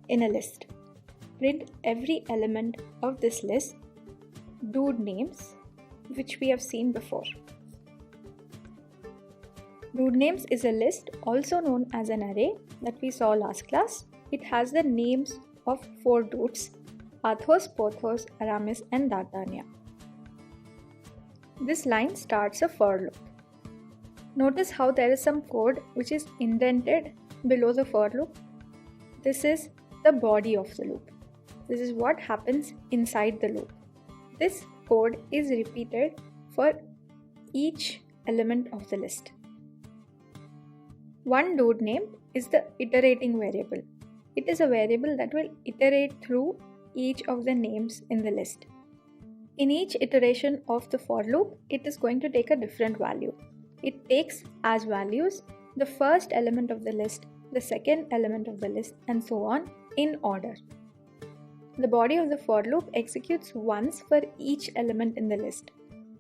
in a list. Print every element of this list, dude names, which we have seen before. Dude names is a list also known as an array that we saw last class. It has the names of 4 dudes: Athos, Porthos, Aramis and D'Artagnan. This line starts a for loop. Notice how there is some code which is indented below the for loop. This is the body of the loop. This is what happens inside the loop. This code is repeated for each element of the list. One dude name is the iterating variable. It is a variable that will iterate through each of the names in the list. In each iteration of the for loop, it is going to take a different value. It takes as values the first element of the list, the second element of the list, and so on in order. The body of the for loop executes once for each element in the list.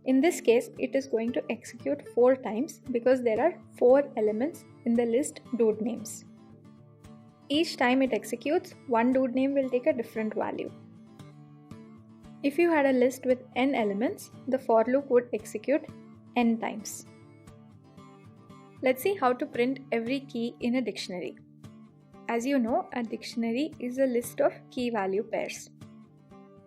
In this case, it is going to execute 4 times because there are 4 elements in the list dude names. Each time it executes, one dude name will take a different value. If you had a list with n elements, the for loop would execute n times. Let's see how to print every key in a dictionary. As you know, a dictionary is a list of key value pairs.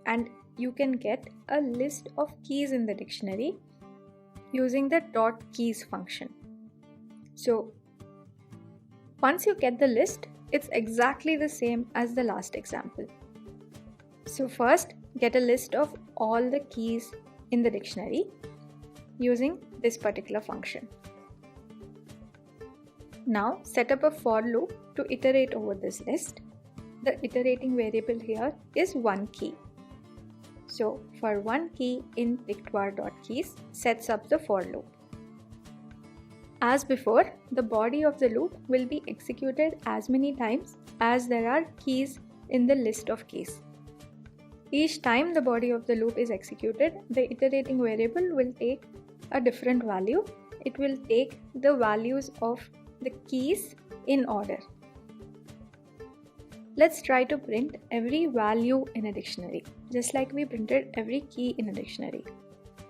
And you can get a list of keys in the dictionary using the .keys function. So, once you get the list, it's exactly the same as the last example. So first, get a list of all the keys in the dictionary using this particular function. Now set up a for loop to iterate over this list. The iterating variable here is one key. So for one key in victoire.keys sets up the for loop. As before, the body of the loop will be executed as many times as there are keys in the list of keys. Each time the body of the loop is executed, the iterating variable will take a different value. It will take the values of the keys in order. Let's try to print every value in a dictionary, just like we printed every key in a dictionary.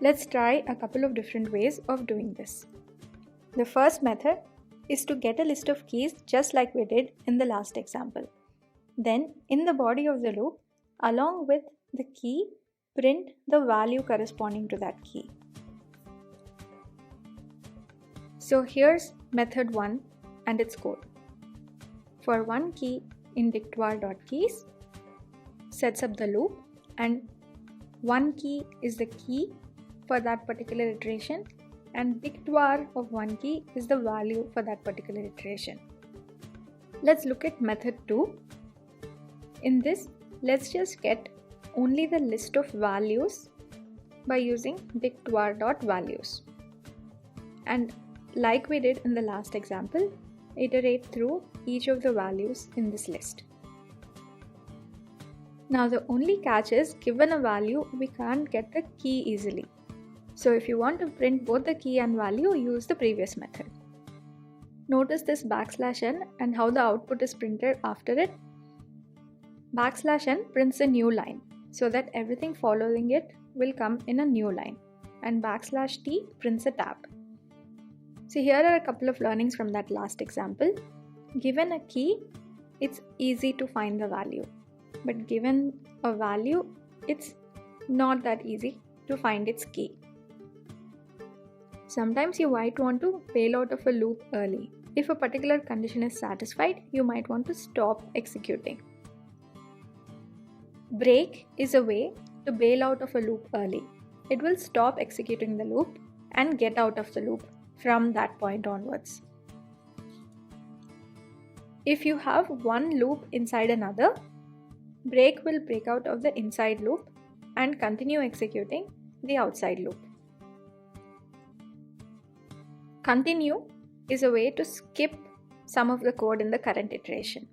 Let's try a couple of different ways of doing this. The first method is to get a list of keys just like we did in the last example. Then, in the body of the loop, along with the key, print the value corresponding to that key. So here's method 1 and its code. For one key in victoire.keys, sets up the loop, and one key is the key for that particular iteration, and victoire of one key is the value for that particular iteration. Let's look at method 2. In this, let's just get only the list of values by using victoire.values. And like we did in the last example, iterate through each of the values in this list. Now the only catch is, given a value, we can't get the key easily. So if you want to print both the key and value, use the previous method. Notice this \n and how the output is printed after it. \n prints a new line so that everything following it will come in a new line, and \t prints a tab. So here are a couple of learnings from that last example. Given a key, it's easy to find the value, but given a value, it's not that easy to find its key. Sometimes you might want to bail out of a loop early. If a particular condition is satisfied, you might want to stop executing. Break is a way to bail out of a loop early. It will stop executing the loop and get out of the loop from that point onwards. If you have one loop inside another, break will break out of the inside loop and continue executing the outside loop. Continue is a way to skip some of the code in the current iteration.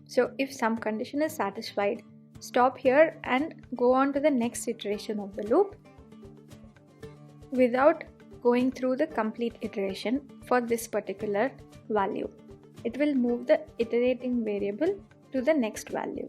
So if some condition is satisfied, stop here and go on to the next iteration of the loop without going through the complete iteration for this particular value. It will move the iterating variable to the next value.